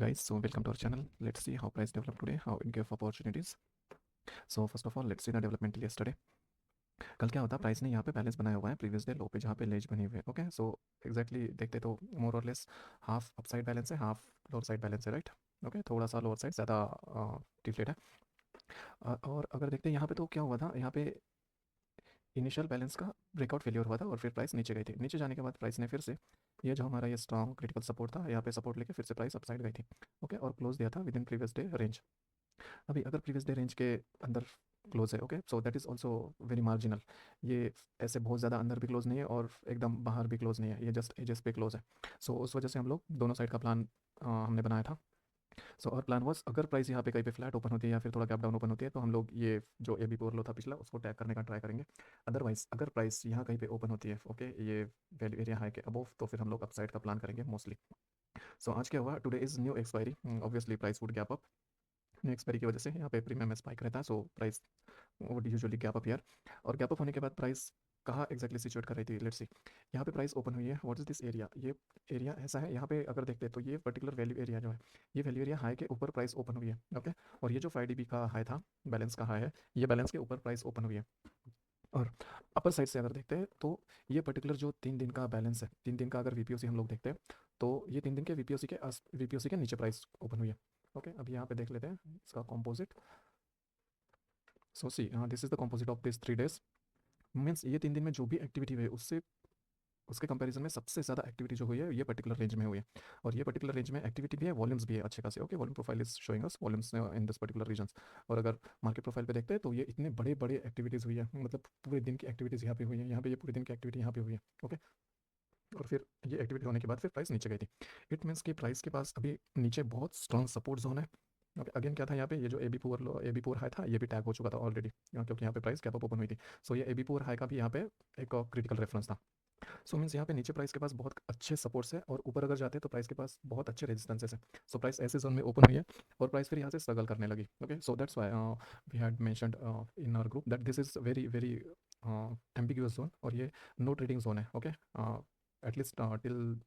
guys, so welcome to our channel. Let's see how price developed today, how it gave opportunities. So first of all, let's see the developmental yesterday. कल क्या होता, price ने यहाँ पे balance बनाया हुआ है प्रीवियस डे लो पे जहाँ पे लेज बनी हुई है. ओके, सो एग्जैक्टली देखते तो मोर और less half up side balance है, हाफ लोअर साइड बैलेंस है, राइट. ओके, थोड़ा सा लोअर साइड ज़्यादा डिफ्लेट है. और अगर देखते हैं यहाँ पे तो क्या हुआ था, यहाँ पे इनिशियल बैलेंस का ब्रेकआउट फेलियर हुआ था और फिर प्राइस नीचे गई थी. नीचे जाने के बाद प्राइस ने फिर से ये जो हमारा ये स्ट्रॉन्ग क्रिटिकल सपोर्ट था, यहाँ पे सपोर्ट लेके फिर से प्राइस अपसाइड गई थी. ओके, और क्लोज दिया था with in previous day range. अभी अगर प्रीवियस डे रेंज के अंदर क्लोज है, okay, so that is also very marginal. ये ऐसे बहुत ज़्यादा अंदर भी क्लोज नहीं है और एकदम बाहर भी क्लोज नहीं है, ये जस्ट एजेस पे क्लोज है. सो उस वजह से हम लोग दोनों साइड का प्लान हमने बनाया था. सो और प्लान वॉज, अगर प्राइस यहाँ पे कहीं पे फ्लैट ओपन होती है या फिर थोड़ा गैप डाउन ओपन होती है तो हम लोग ये जो ए बी पोर लो था पिछला उसको टैग करने का ट्राई करेंगे. अदरवाइज अगर प्राइस यहाँ कहीं पे ओपन होती है, ओके, ये वैल्यू एरिया हाई के अबोव, तो फिर हम लोग अपसाइड का प्लान करेंगे मोस्टली. सो आज क्या हुआ, today is new expiry, obviously price would gap up. New expiry की वजह से यहाँ पे प्रीमियम स्पाइक रहता है, so price would usually gap up here. और गैप अप होने के बाद प्राइस कहाँ एक्जैक्टली सिचुएट कर रही थी, लेट्स सी. यहाँ पे प्राइस ओपन हुई है, व्हाट इज दिस एरिया, ये एरिया ऐसा है. यहाँ पे अगर देखते हैं तो ये पर्टिकुलर वैल्यू एरिया जो है, ये वैल्यू एरिया हाई के ऊपर प्राइस ओपन हुई है. ओके, और ये जो 5 dB का हाई था, बैलेंस का हाई है, ये बैलेंस के ऊपर प्राइस ओपन हुई है. और अपर साइड से अगर देखते हैं तो ये पर्टिकुलर जो 3 दिन का बैलेंस है, 3 दिन का अगर वीपीओसी हम लोग देखते हैं तो ये 3 दिन के वीपीओसी के नीचे प्राइस ओपन हुई है. ओके, अब यहाँ पे देख लेते हैं इसका composite. So see, this is the composite of this 3 days. मीन्स ये 3 दिन में जो भी एक्टिविटी हुई है उससे उसके कंपैरिजन में सबसे ज़्यादा एक्टिविटी जो हुई है ये पर्टिकुलर रेंज में हुई है. और ये पर्टिकुलर रेंज में एक्टिविटी भी है, वॉल्यूम्स भी है अच्छे खासे. Okay, volume profile is showing us volumes in this particular regions. और अगर मार्केट प्रोफाइल पे देखते हैं तो ये इतने बड़े बड़े एक्टिविटीज़ हुई है, मतलब पूरे दिन की एक्टिविटीज़ यहाँ पे हुई है, यहाँ पे ये पूरे दिन की एक्टिविटी यहाँ पे हुई है. ओके, और फिर ये एक्टिविटी होने के बाद फिर प्राइस नीचे गई थी. इट मीन्स कि प्राइस के पास अभी नीचे बहुत स्ट्रॉन्ग सपोर्ट जोन है. ओके, अगेन क्या था यहाँ पे, ये जो ए बी पोर हाई था ये भी टैग हो चुका था ऑलरेडी, क्योंकि यहाँ पे प्राइस कैप अप ओपन हुई थी. सो ये ए बी पोर हाई का भी यहाँ पे एक क्रिटिकल रेफरेंस था. सो मीन्स यहाँ पे नीचे प्राइस के पास बहुत अच्छे सपोर्ट्स है और ऊपर अगर जाते हैं तो प्राइस के पास बहुत अच्छे रेजिस्टेंसेस है. सो प्राइस ऐसे जोन में ओपन हुई है और प्राइस फिर यहाँ से स्ट्रगल करने लगी. Okay, so that's why we had mentioned in our group that this is very very ambiguous zone और ये नो ट्रेडिंग जोन है. Okay, at least till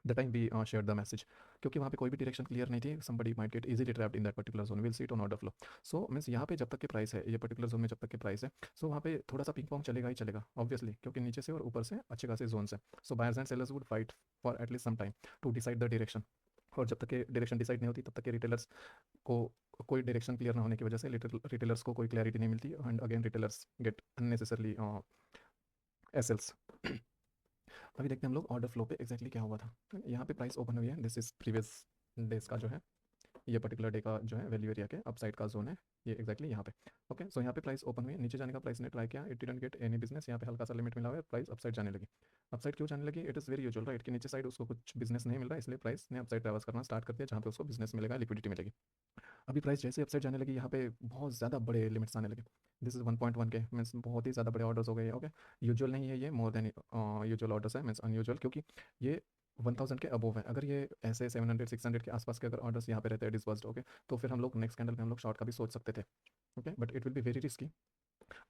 the time we share the message, क्योंकि वहाँ पे कोई भी डायरेक्शन क्लियर नहीं थी. Somebody might get easily trapped in that particular zone, will see it on order flow. So means यहाँ पे जब तक के प्राइस है, ये पर्टिकुलर जोन में जब तक के प्राइस है, सो वहाँ पे थोड़ा सा पिंग पोंग चलेगा ही चलेगा ऑब्वियसली, क्योंकि नीचे से और ऊपर से अच्छे खासे जोन है. So buyers and sellers would fight for at least some time to decide the direction. और जब तक के डायरेक्शन डिसाइड नहीं होती तब तक के रिटेलर्स को कोई डायरेक्शन क्लियर ना होने की वजह से रिटेलर्स को कोई क्लैरिटी नहीं मिलती and again retailers get unnecessarily SLs. अभी देखते हैं हम लोग ऑर्डर फ्लो पे एक्जैक्टली क्या हुआ था. यहाँ पे प्राइस ओपन हुई है, दिस इज प्रीवियस डेज का जो है, ये पर्टिकुलर डे का जो है वैल्यू एरिया के अपसाइड का जोन है, ये एक्जैक्टली यहाँ पे. ओके, सो यहाँ पे प्राइस ओपन हुई है, नीचे जाने का प्राइस ने ट्राई किया, it didn't get any business. यहाँ पे हल्का सा लिमिट मिला हुआ है, प्राइस अपसाइड जाने लगी. अपसाइड क्यों जाने लगी, it is very usual, right, कि नीचे साइड उसको कुछ बिजनेस नहीं मिल रहा है, इसलिए प्राइस ने अपसाइड ट्रैवर्स करना स्टार्ट कर दिया जहाँ पे उसको बिजनेस मिलेगा, लिक्विडिटी मिलेगी. अभी प्राइस जैसे अपसाइड जाने लगी यहाँ पे बहुत ज़्यादा बड़े लिमिट्स आने लगे. दिस इज़ 1.1 के, मीन्स बहुत ही ज़्यादा बड़े ऑर्डर्स हो गए. ओके, यूजुअल नहीं है ये, मोर देन यूजुअल ऑर्डर्स है, मीन्स अनयूजुअल, क्योंकि ये 1000 के अबोव है. अगर ये ऐसे 700 600 के आसपास के अगर ऑर्डर्स यहाँ पे रहते हैं डिस्बर्स्ड, ओके, तो फिर हम लोग नेक्स्ट कैंडल में हम लोग शॉर्ट का भी सोच सकते थे. Okay, but it will be very risky.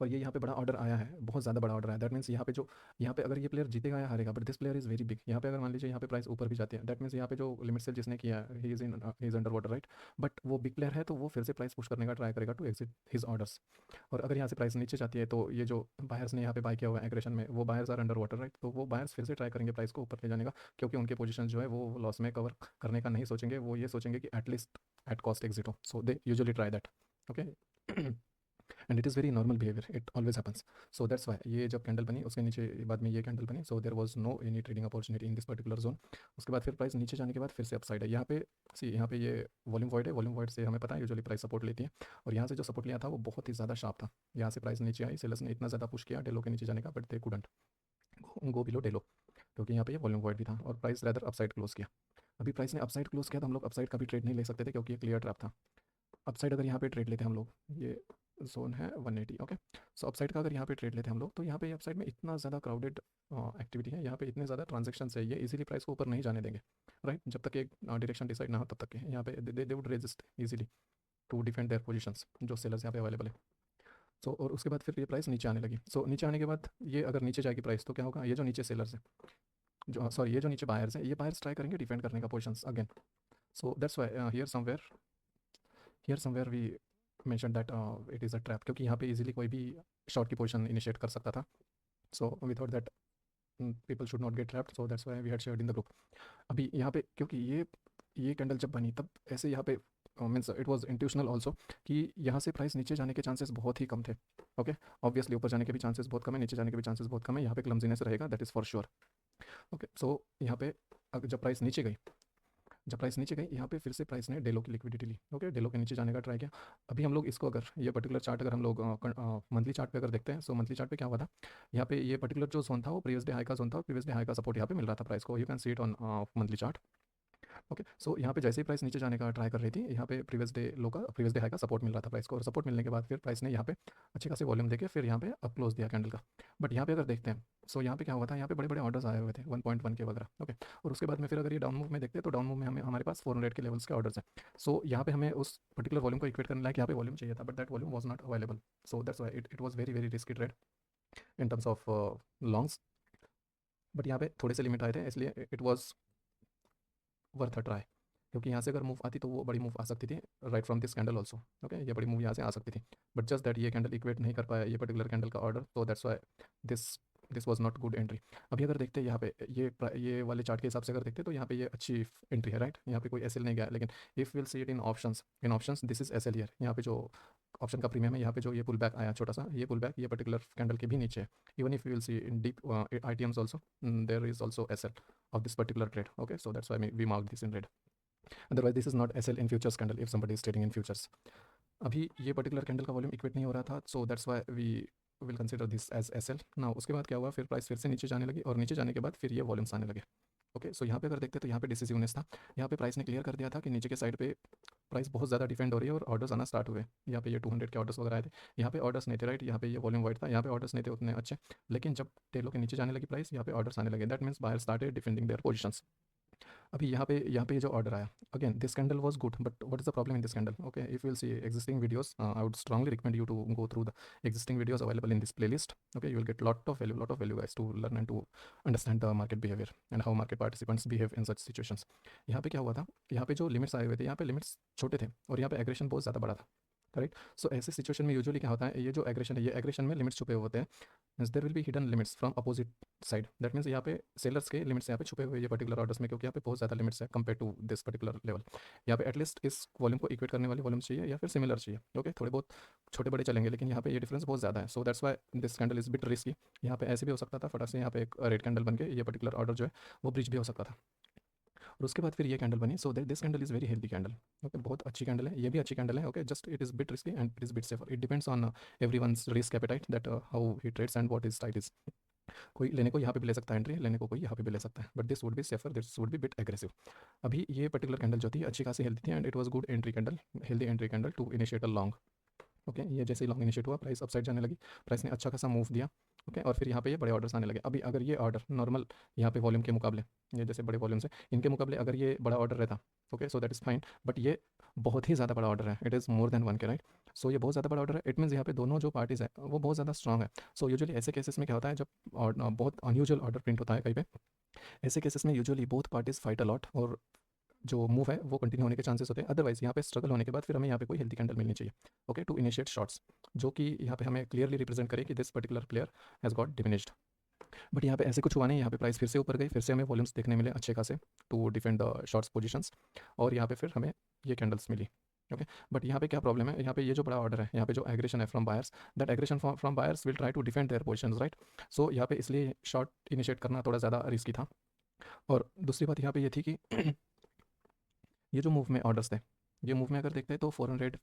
और ये यहाँ पे बड़ा ऑर्डर आया है, बहुत ज़्यादा बड़ा ऑर्डर आया. दैट मीन्स यहाँ पे अगर ये प्लेयर जीतेगा या हारेगा, but this player is very big. यहाँ पे अगर मान लीजिए यहाँ पे प्राइस ऊपर भी जाती है, दैट मीन्स यहाँ पे जो लिमिट सेल जिसने किया है he is under water, right. But वो बिग प्लेयर है तो वो फिर से प्राइस पुश करने का ट्राई करेगा टू एग्जिट हिज ऑर्डर्स. और अगर यहाँ से प्राइस नीचे जाती है तो ये जो बायर्स ने यहाँ पे बाय किया हुआ है एग्रेशन में, वो buyers are under water, right. तो वो बायर्स फिर से ट्राई करेंगे प्राइस को ऊपर ले जाने का, क्योंकि उनके पोजिशन जो है वो लॉस में कवर करने का नहीं सोचेंगे, वो ये सोचेंगे कि एटलीस्ट एट कॉस्ट एग्जिट हो. So they usually try that. Okay, and it is very normal behaviour, it always happens. So that's why ये जब कैंडल बनी उसके नीचे बाद में ये कैंडल बनी, so there was no any trading opportunity in this particular zone. उसके बाद फिर प्राइस नीचे जाने के बाद फिर से अपसाइड है. यहाँ पे सी, यहाँ पे ये वॉल्यूम वॉइड है, वॉल्यूम वॉइड से हमें पता है यूजुअली प्राइस सपोर्ट लेती है. और यहाँ से जो सपोर्ट लिया था वो बहुत ही ज़्यादा शार्प था. यहाँ से प्राइस नीचे आई, सेलर्स ने इतना ज़्यादा पुश किया डेलो के नीचे जाने का, but they couldn't go below डेलो, क्योंकि यहाँ पे ये वॉल्यूम वॉइड भी था और प्राइस रैदर अपसाइड क्लोज किया. अभी प्राइस ने अपसाइड क्लोज किया तो हम लोग अपसाइड का भी ट्रेड नहीं ले सकते थे, क्योंकि ये क्लियर ट्रैप था. अपसाइड अगर यहाँ पे ट्रेड लेते हम लोग, ये जोन है 180. ओके, सो अपसाइड का अगर यहाँ पे ट्रेड लेते हम लोग तो यहाँ पे अपसाइड में इतना ज़्यादा क्राउडेड एक्टिविटी है, यहाँ पे इतने ज़्यादा ट्रांजेक्शन है, ये इजीली प्राइस को ऊपर नहीं जाने देंगे, राइट. जब तक एक डायरेक्शन डिसाइड ना हो तब तक के यहाँ पे they would resist easily to defend their positions, जो सेलर्स यहाँ पे अवेलेबल है. सो और उसके बाद फिर ये प्राइस नीचे आने लगी. सो नीचे आने के बाद ये अगर नीचे जाएगी प्राइस तो क्या होगा, ये जो नीचे सेलर्स है, जो सॉरी ये जो नीचे बायर्स हैं, ये बायर्स ट्राई करेंगे डिफेंड करने का positions again. So that's why here somewhere we mentioned that it is a trap, क्योंकि यहाँ पे easily कोई भी short की position initiate कर सकता था. So we thought that people should not get trapped, so that's why we had shared in the group. अभी यहाँ पे क्योंकि ये कैंडल जब बनी तब ऐसे यहाँ पे means it was intuitional also कि यहाँ से प्राइस नीचे जाने के चांसेस बहुत ही कम थे. ओके, ऑब्वियसली ऊपर जाने के भी चांसेस बहुत कम है, नीचे जाने के भी चांसेस बहुत कम है. यहाँ पे क्लमजीनेस रहेगा, that is for sure. Okay, so यहाँ पे जब प्राइस नीचे गई, यहाँ पे फिर से प्राइस ने डेलो की लिक्विडिटी ली. ओके, डेलो के नीचे जाने का ट्राई किया. अभी हम लोग इसको अगर ये पर्टिकुलर चार्ट अगर हम लोग मंथली चार्ट पे अगर देखते हैं, सो मंथली चार्ट पे क्या हुआ था, यहाँ पे ये पर्टिकुलर जो जोन था वो प्रीवियस डे हाई का जोन था. प्रीवियस डे हाई का सपोर्ट यहाँ पे मिल रहा था प्राइस को. You can see it on monthly chart. Okay, so यहाँ पे जैसे ही प्राइस नीचे जाने का ट्राई कर रही थी, यहाँ पे प्रीवियस डे हाई का सपोर्ट मिल रहा था प्राइस को, और सपोर्ट मिलने के बाद फिर प्राइस ने यहाँ पे अच्छे खासे वॉल्यूम देके फिर यहाँ पे अप क्लोज दिया कैंडल का. बट यहाँ पे अगर देखते हैं, सो यहाँ पे क्या हुआ था, यहाँ पे बड़े बड़े ऑर्डर्स आए हुए थे 1.1 के वगैरह. ओके, और उसके बाद में फिर अगर ये डाउन मूव में देखते हैं तो डाउन मूव में हमारे पास 400 के लेवल्स के ऑर्डर्स हैं. सो यहाँ पे हमें उस पर्टिकुलर वॉल्यूम को इक्वेट करने लायक यहाँ पे वॉल्यूम चाहिए था, but that volume was not available. So that's why it was very very risky trade in terms of longs. But यहाँ पे थोड़े से लिमिट आए थे, इसलिए it was worth a try, क्योंकि यहाँ से अगर मूव आती तो वो बड़ी मूव आ सकती थी right from this candle also. Okay, ये बड़ी मूव यहाँ से आ सकती थी, बट जस्ट दैट ये कैंडल इक्वेट नहीं कर पाया ये पर्टिकुलर कैंडल का ऑर्डर, तो that's why this this was not good entry. अभी अगर देखते हैं यहाँ पे ये वाले चार्ट के हिसाब से अगर देखते हैं तो यहाँ पे ये अच्छी एंट्री है, राइट. यहाँ पे कोई एसएल नहीं गया, लेकिन if will see it in options this is SL here. यहाँ पे जो ऑप्शन का प्रीमियम है, यहाँ पे जो ये पुल बैक आया छोटा सा, ये पुल बैक ये पर्टिकुलर कैंडल के भी नीचे है. Even if you will see in deep ITMs also there is also SL of this particular trade. Okay, so that's why we marked this in red. Otherwise this is not SL in futures candle if somebody is trading in futures. अभी ये particular candle का volume equate नहीं हो रहा था, so that's why we will consider this as SL. ना उसके बाद क्या हुआ, फिर प्राइस फिर से नीचे जाने लगी, और नीचे जाने के बाद फिर ये वॉल्यूम्स आने लगे. ओके, सो यहाँ पे अगर देखते हैं तो यहाँ पे डिसिसिवनेस था. यहाँ पे प्राइस ने क्लियर कर दिया था कि नीचे के साइड पे प्राइस बहुत ज़्यादा डिफेंड हो रही है और ऑर्डर्स आना स्टार्ट हुए. यहाँ पे ये 200 के ऑर्डर्स वगैरह आए थे. यहाँ पे ऑर्डर्स नहीं थे, राइट. यहाँ पे ये वॉल्यूम वाइड था, यहाँ पे ऑर्डर्स नहीं थे उतने अच्छे. लेकिन जब टेलो के नीचे जाने लगी प्राइस, यहाँ पे ऑर्डर्स आने लगे. That means buyer started defending their positions. अभी यहाँ पे ये जो ऑर्डर आया, again this candle was good, but what is the problem in this candle. Okay, if you will see existing videos, I would strongly recommend you to go through the existing videos available in this playlist. Okay, you will get lot of value guys to learn and to understand the market behavior and how market participants behave in such situations. यहाँ पे क्या हुआ था, यहाँ पे जो limits आए हुए थे, यहाँ पे लिमिट्स छोटे थे और यहाँ पे एग्रेशन बहुत ज़्यादा बड़ा था, करेक्ट. सो ऐसे सिचुएशन में यूजुअली क्या होता है, ये जो एग्रेशन है, ये एग्रेशन में लिमिट्स छुपे हुए होते हैं. There will be hidden limits from opposite side. That means यहाँ पे सेलर्स के लिमिट्स यहाँ पे छुपे हुए ये पर्टिकुलर ऑर्डर्स में, क्योंकि यहाँ पे बहुत ज़्यादा लिमिट्स है compare to this particular level. यहाँ पे एटलीस्ट इस वॉल्यूम को इक्वेट करने वाले वॉल्यूम्स चाहिए या फिर सिमिलर चाहिए. ओके, थोड़े बहुत छोटे बड़े चलेंगे, लेकिन यहाँ पे ये डिफरेंस बहुत ज़्यादा है. सो that's why this candle is bit risky. यहाँ पे ऐसे भी हो सकता था फटाक से यहाँ पे एक रेड कैंडल बन के ये पर्टिकुलर ऑर्डर जो है वो ब्रिज भी हो सकता था, और उसके बाद फिर ये कैंडल बनी. So that this candle is very healthy candle. Okay, बहुत अच्छी कैंडल है, ये भी अच्छी कैंडल है. Okay, just it is bit risky and it is bit safer. It depends on everyone's risk appetite, that how he trades and what is tight is. कोई लेने को यहाँ पे भी ले सकता है एंट्री, लेने को कोई यहाँ पे भी ले सकता है, but this would be safer, this would be bit aggressive. अभी ये पर्टिकुलर कैंडल जो थी अच्छी खासी हेल्दी थी and it was good entry candle, healthy entry candle to initiate a long. Okay, ये जैसे ही लॉन्ग इनिशिएट हुआ प्राइस अपसाइड जाने लगी, प्राइस ने अच्छा खासा मूव दिया. ओके, और फिर यहाँ पे ये बड़े ऑर्डर्स आने लगे. अभी अगर ये ऑर्डर नॉर्मल यहाँ पे वॉल्यूम के मुकाबले, ये जैसे बड़े वॉल्यूम्स है इनके मुकाबले अगर ये बड़ा ऑर्डर रहता, okay, so that is fine. But ये बहुत ही ज़्यादा बड़ा ऑर्डर है, इट इज़ मोर देन 1 के, राइट. सो ये बहुत ज़्यादा बड़ा ऑर्डर है. इट मीन्स यहाँ पे दोनों जो पार्टीज़ है वो बहुत ज़्यादा स्ट्रॉग है. सो यूजुअली ऐसे केसेस में क्या होता है, जब बहुत अनयूजुअल ऑर्डर प्रिंट होता है कहीं पे, ऐसे केसेस में usually both parties fight a lot और जो मूव है वो कंटिन्यू होने के चांसेस होते हैं. अदरवाइज यहाँ पे स्ट्रगल होने के बाद फिर हमें यहाँ पे कोई हेल्दी कैंडल मिलनी चाहिए. ओके, टू इनिशिएट शॉट्स, जो कि यहाँ पे हमें क्लियरली रिप्रेजेंट करे कि this particular player has got diminished. But यहाँ पे ऐसे कुछ हुआ नहीं. यहाँ पे प्राइस फिर से ऊपर गई, फिर से हमें वॉल्यूम्स देखने मिले अच्छे खासे to defend the shorts positions, और यहाँ पे फिर हमें ये कैंडल्स मिली. ओके, बट यहाँ पे क्या प्रॉब्लम है, यहाँ पे ये जो बड़ा ऑर्डर है, यहाँ पे जो एग्रेशन है from buyers, that aggression from buyers will try to defend their positions, right. So यहाँ पे इसलिए शॉर्ट इनिशिएट करना थोड़ा ज़्यादा रिस्की था. और दूसरी बात यहाँ पे ये थी कि ये जो मूव में ऑर्डर्स थे, ये मूव में अगर देखते हैं तो 400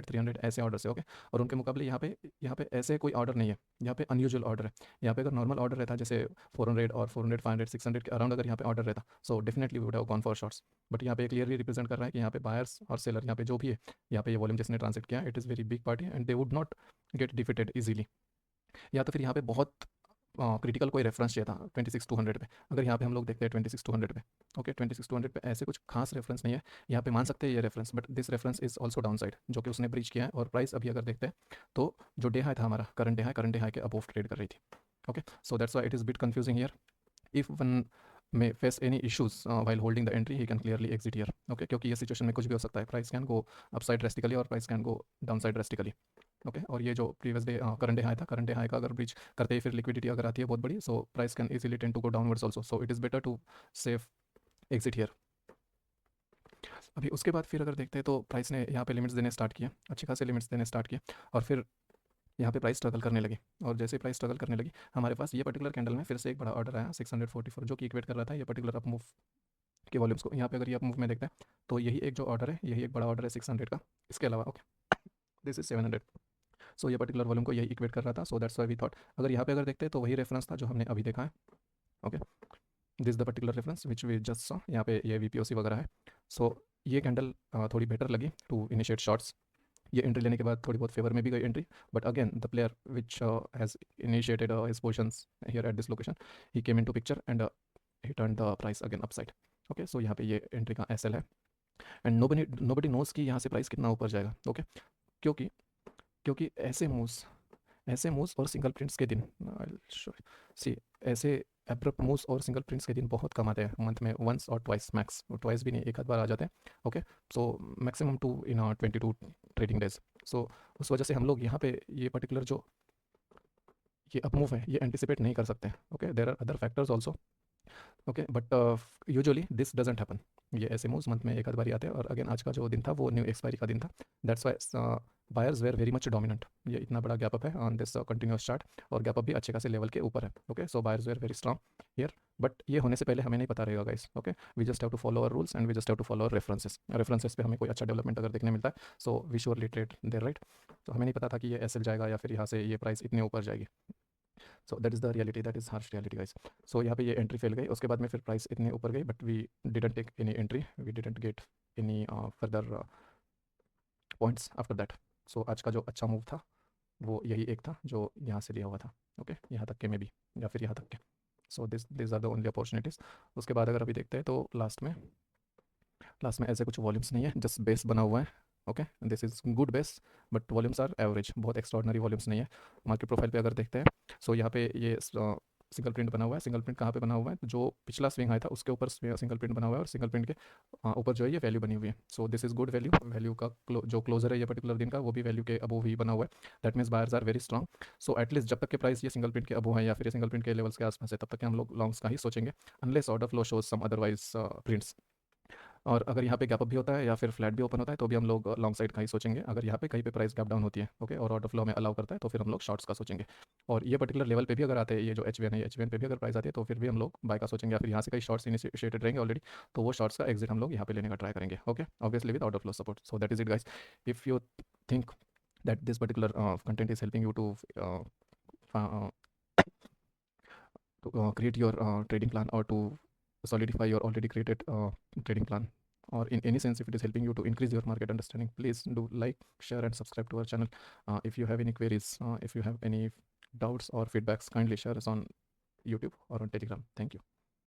300 ऐसे ऑर्डर्स है. ओके, और उनके मुकाबले यहाँ पे ऐसे कोई ऑर्डर नहीं है, यहाँ पे अनयूजुअल ऑर्डर है. यहाँ पे अगर नॉर्मल ऑर्डर रहता जैसे 400 और 400 500 600 के अराउंड अगर यहाँ पे ऑर्डर रहता, so definitely we would have gone for shorts. But यहाँ पे क्लियरली रिप्रेजेंट कर रहा है कि यहाँ पे बायर्स और सेलर यहाँ पे जो भी है, यहाँ पे ये वॉल्यूम जिसने ट्रांसलेट किया, it is very big party and they would not gate defeated easily. या तो फिर यहाँ पे बहुत क्रिटिकल कोई रेफरेंस चाहिए था 26200 पे. अगर यहाँ पे हम लोग देखते हैं 26200 पे, ओके, 26200 पे ऐसे कुछ खास रेफरेंस नहीं है. यहाँ पे मान सकते हैं ये reference, but this reference is also down side, जो कि उसने ब्रीच किया है. और प्राइस अभी अगर देखते हैं तो जो डे हाई था हमारा, करंट डे हाई के अबोव ट्रेड कर रही थी. Okay, so that's why it is bit confusing here. If one may face any issues while holding the entry, he can clearly exit here. Okay, क्योंकि ये situation में कुछ भी हो सकता है, price can go upside drastically और price can go downside drastically. Okay, और ये जो previous day current day high था, करंट डे हाई का अगर ब्रीच करते ही फिर लिक्विडिटी अगर आती है बहुत बड़ी, so price can easily tend to go downwards also. So it is better to save exit here. अभी उसके बाद फिर अगर देखते हैं तो प्राइस ने यहाँ पे लिमिट्स देने स्टार्ट किए, अच्छे खासे लिमिट्स देने स्टार्ट किए, और फिर यहाँ पे प्राइस स्ट्रगल करने लगी. और जैसे ही प्राइस स्ट्रगल करने लगी, हमारे पास ये पर्टिकुलर कैंडल में फिर से एक बड़ा ऑर्डर आया 644, जो कि इक्वेट कर रहा था ये पर्टिकुलर अप मूव के वॉल्यूम्स को. यहाँ पे अगर ये अप मूव में देखते हैं तो यही एक जो ऑर्डर है, यही एक बड़ा ऑर्डर है 600 का. इसके अलावा ओके, दिस इज 700. सो ये पर्टिकुलर वॉल्यूम को यही इक्वेट कर रहा था. So that's why we thought अगर यहाँ पे अगर देखते हैं तो वही रेफरेंस था जो हमने अभी देखा है. Okay, this the particular reference which we just saw. यहाँ पे ये वीपीओसी वगैरह है. सो ये कैंडल थोड़ी बेटर लगी टू इनिशिएट शॉर्ट्स. ये एंट्री लेने के बाद थोड़ी बहुत फेवर में भी गई entry, but again the player which has initiated his positions here at this location, he came into picture and he turn the price again upside. Okay, so यहाँ पे ये एंट्री का एसएल है, एंड नोबडी नोज कि यहाँ से price कितना ऊपर जाएगा. ओके, क्योंकि क्योंकि ऐसे मूव्स और सिंगल प्रिंट्स के दिन, सी ऐसे एब्रप्ट मूव्स और सिंगल प्रिंट्स के दिन बहुत कम आते हैं मंथ में, वंस और ट्वाइस मैक्स, ट्वाइस भी नहीं, एक आध बार आ जाते हैं. ओके, सो मैक्सिमम 2 इन 22 ट्रेडिंग डेज. सो उस वजह से हम लोग यहाँ पे ये पर्टिकुलर जो ये अप मूव है ये एंटिसिपेट नहीं कर सकते. Okay, there are other factors also. Okay, but usually this doesn't happen. ये ऐसे मूव्स मंथ में एक आध बार आते हैं, और अगेन आज का जो दिन था वो न्यू एक्सपायरी का दिन था. That's why buyers were very much dominant. ये इतना बड़ा गैप अप है ऑन दिस कंटिन्यूस चार्ट, और गैप अप भी अच्छे खासे लेवल के ऊपर है. Okay, so buyers were very strong here, but ये होने से पहले हमें नहीं पता रहेगा guys. Okay, we just have to follow our rules and we just have to follow our references पे हमें कोई अच्छा डेवलपमेंट अगर देखने मिलता है, so we surely trade there, right. तो हमें नहीं पता था कि ये एसएल जाएगा या फिर यहाँ से ये प्राइस इतने ऊपर जाएगी. So that is the reality, that is harsh reality guys. So यहाँ पे ये एंट्री फेल गई, उसके बाद में फिर प्राइस इतने ऊपर गई, but we didn't take any entry, we didn't get any further points after that. So आज का जो अच्छा मूव था वो यही एक था जो यहाँ से लिया हुआ था. ओके, यहाँ तक के में भी, या फिर यहाँ तक के. So this are the only opportunities. उसके बाद अगर अभी देखते हैं तो लास्ट में ऐसे कुछ वॉल्यूम्स नहीं है, जस्ट बेस बना हुआ है. Okay, this is good base, but volumes are average, बहुत एक्स्ट्रॉर्डनरी वॉल्यूम्स नहीं है. मार्केट प्रोफाइल पे अगर देखते हैं, सो यहाँ पे ये सिंगल प्रिंट बना हुआ है. सिंगल प्रिंट कहाँ पे बना हुआ है, जो पिछला स्विंग आया था उसके ऊपर सिंगल प्रिंट बना हुआ है, और सिंगल प्रिंट के ऊपर जो है ये वैल्यू बनी हुई है. So this is good value. Value का जो क्लोजर है ये पर्टिकुलर दिन का, वो भी वैल्यू के अबोव ही बना हुआ है. That means buyers are very strong. So at least जब तक के प्राइस ये सिंगल प्रिंट के अबोव है या फिर ये सिंगल प्रिंट के लेवल्स के आसपास है, तब तक के हम लोग लॉन्ग्स का ही सोचेंगे, unless order flow shows some otherwise prints. और अगर यहाँ पे गैप अप भी होता है या फिर फ्लैट भी ओपन होता है तो भी हम लोग लॉन्ग साइड का ही सोचेंगे. अगर यहाँ पे कहीं पे प्राइस गैप डाउन होती है, ओके, और ऑर्डर फ्लो में अलाउ करता है, तो फिर हम लोग शॉर्ट्स का सोचेंगे. और ये पर्टिकुलर लेवल पे भी अगर आते हैं, ये जो एचवीएन है, एचवीएन पे भी अगर प्राइस आती है तो फिर भी हम लोग बाय का सोचेंगे, या फिर यहाँ से कई शॉर्ट्स इनिशिएटेड रहेंगे ऑलरेडी, तो वो शॉर्ट्स का एग्जिट हम लोग यहाँ पे लेने का ट्राई करेंगे. Okay, obviously with order flow support. So that is it guys. If you think that this particular content is helping you to create your trading plan, or to solidify your already created trading plan, or in any sense if it is helping you to increase your market understanding, please do like, share and subscribe to our channel. If you have any queries, if you have any doubts or feedbacks, kindly share us on YouTube or on Telegram. Thank you.